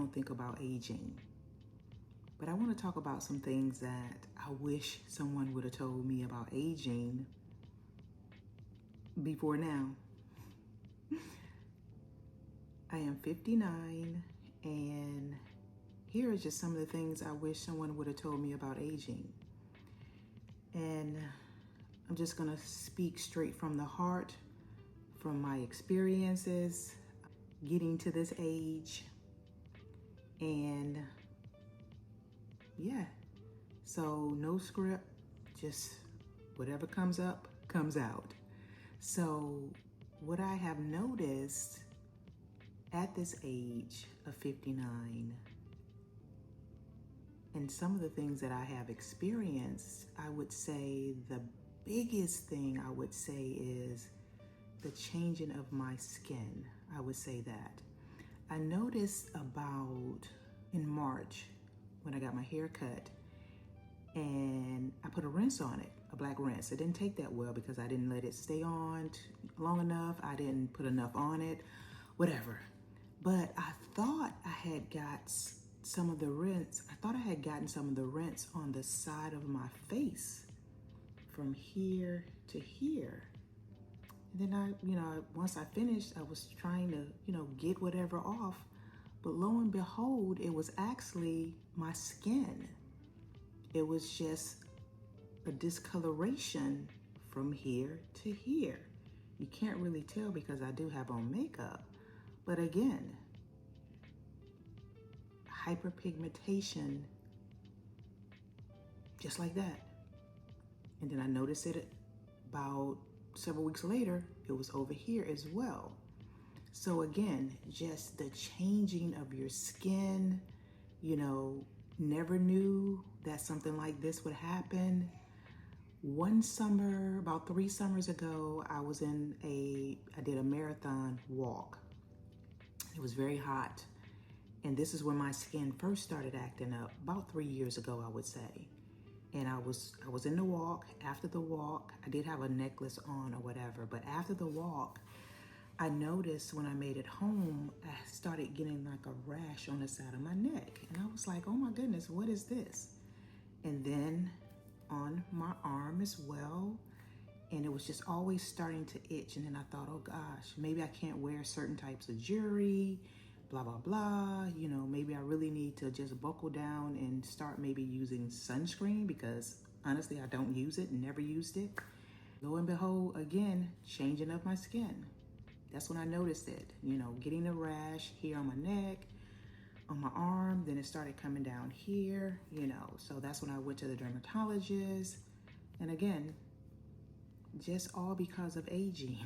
don't think about aging. But I want to talk about some things that I wish someone would have told me about aging before now. I am 59, and here are just some of the things I wish someone would have told me about aging. And I'm just gonna speak straight from the heart, from my experiences, getting to this age. And yeah, so no script, just whatever comes up, comes out. So what I have noticed at this age of 59, and some of the things that I have experienced, I would say the biggest thing I would say is the changing of my skin. I would say that. I noticed about in March when I got my hair cut, and I put a rinse on it, a black rinse. It didn't take that well because I didn't let it stay on long enough. I didn't put enough on it, whatever. But I thought I had got some of the rinse. I thought I had gotten some of the rinse on the side of my face from here to here. And then once I finished, I was trying to, get whatever off. But lo and behold, it was actually my skin. It was just a discoloration from here to here. You can't really tell because I do have on makeup. But again, hyperpigmentation, just like that. And then I noticed it about several weeks later, it was over here as well. So again, just the changing of your skin, never knew that something like this would happen. One summer, about 3 summers ago, I did a marathon walk. It was very hot. And this is when my skin first started acting up, about 3 years ago, I would say. And I was in the walk. After the walk, I did have a necklace on or whatever, but after the walk, I noticed when I made it home, I started getting like a rash on the side of my neck. And I was like, oh my goodness, what is this? And then on my arm as well. And it was just always starting to itch. And then I thought, oh gosh, maybe I can't wear certain types of jewelry, blah, blah, blah. Maybe I really need to just buckle down and start maybe using sunscreen, because honestly, I don't use it, never used it. Lo and behold, again, changing of my skin. That's when I noticed it, getting a rash here on my neck, on my arm, then it started coming down here, so that's when I went to the dermatologist. And again, just all because of aging.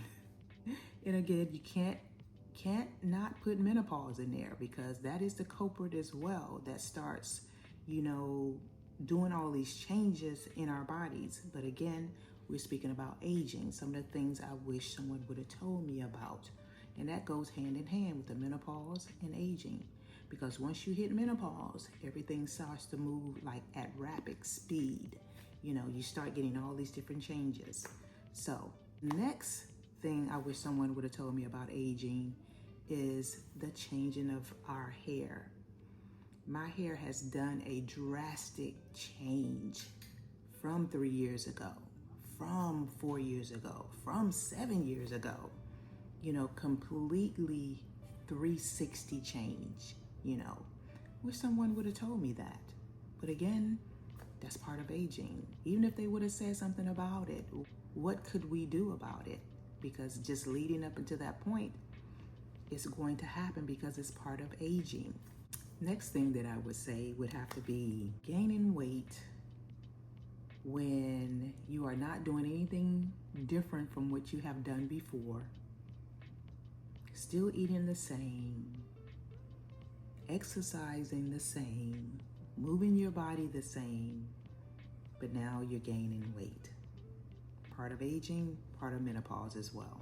And again, you can't not put menopause in there, because that is the culprit as well that starts, doing all these changes in our bodies. But again, we're speaking about aging, some of the things I wish someone would have told me about. And that goes hand in hand with the menopause and aging. Because once you hit menopause, everything starts to move like at rapid speed. You start getting all these different changes. So next thing I wish someone would have told me about aging is the changing of our hair. My hair has done a drastic change from 3 years ago, from 4 years ago, from 7 years ago, completely 360 change, wish someone would have told me that. But again, that's part of aging. Even if they would have said something about it, what could we do about it? Because just leading up until that point, it's going to happen because it's part of aging. Next thing that I would say would have to be gaining weight when you are not doing anything different from what you have done before, still eating the same, exercising the same, moving your body the same, but now you're gaining weight. Part of aging, part of menopause as well.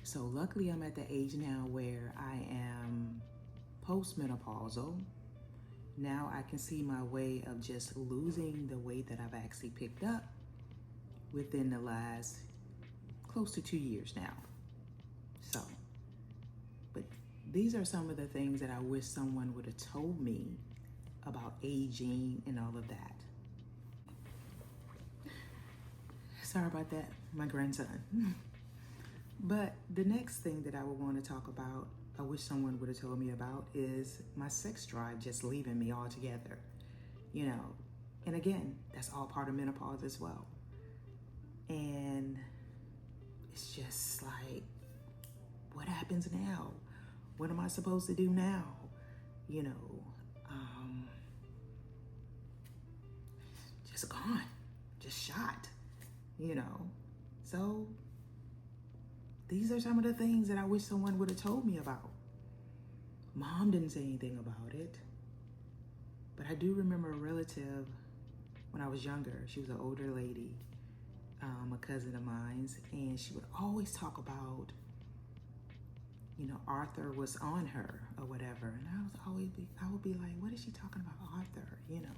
So luckily I'm at the age now where I am postmenopausal. Now I can see my way of just losing the weight that I've actually picked up within the last close to 2 years now. So, but these are some of the things that I wish someone would have told me about aging and all of that. Sorry about that, my grandson. But the next thing that I would want to talk about, I wish someone would have told me about, is my sex drive just leaving me altogether. You know, and again, that's all part of menopause as well. And it's just like, what happens now? What am I supposed to do now? You know, just gone, just shot, you know. So these are some of the things that I wish someone would have told me about. Mom didn't say anything about it. But I do remember a relative when I was younger. She was an older lady, a cousin of mine's, and she would always talk about, you know, Arthur was on her or whatever. And I would be like, what is she talking about, Arthur, you know?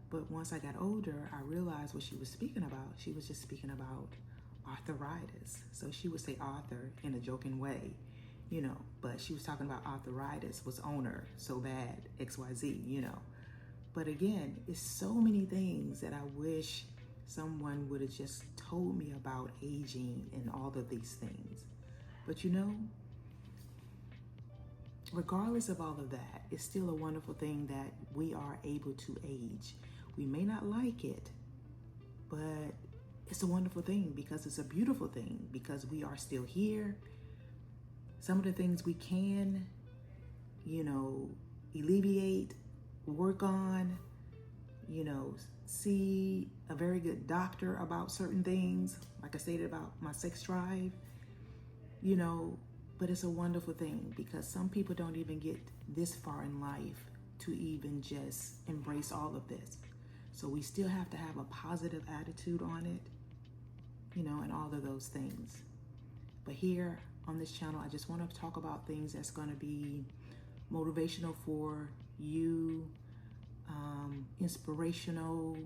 But once I got older, I realized what she was speaking about. She was just speaking about arthritis. So she would say Arthur in a joking way, you know, but she was talking about arthritis was on her so bad, XYZ, you know. But again, it's so many things that I wish someone would have just told me about aging and all of these things. But you know, regardless of all of that, it's still a wonderful thing that we are able to age. We may not like it, but it's a wonderful thing because it's a beautiful thing because we are still here. Some of the things we can, you know, alleviate, work on, you know, see a very good doctor about certain things, like I stated about my sex drive, you know, but it's a wonderful thing because some people don't even get this far in life to even just embrace all of this. So we still have to have a positive attitude on it, you know, and all of those things. But here on this channel, I just want to talk about things that's going to be motivational for you, inspirational,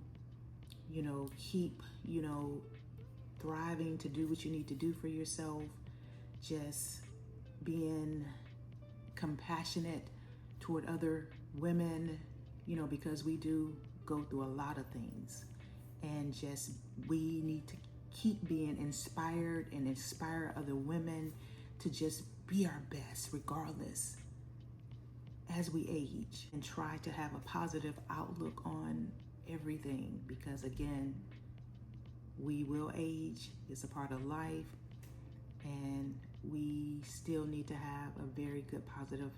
you know, keep, you know, thriving to do what you need to do for yourself, just being compassionate toward other women, you know, because we do go through a lot of things, and just we need to keep being inspired and inspire other women to just be our best regardless as we age, and try to have a positive outlook on everything because again, we will age, it's a part of life, and we still need to have a very good positive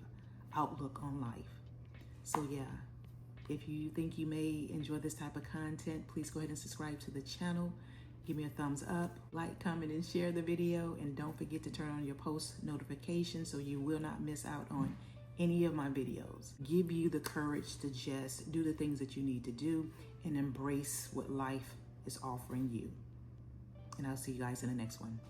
outlook on life. So yeah, if you think you may enjoy this type of content, please go ahead and subscribe to the channel. Give me a thumbs up, like, comment, and share the video. And don't forget to turn on your post notifications so you will not miss out on any of my videos. Give you the courage to just do the things that you need to do and embrace what life is offering you. And I'll see you guys in the next one.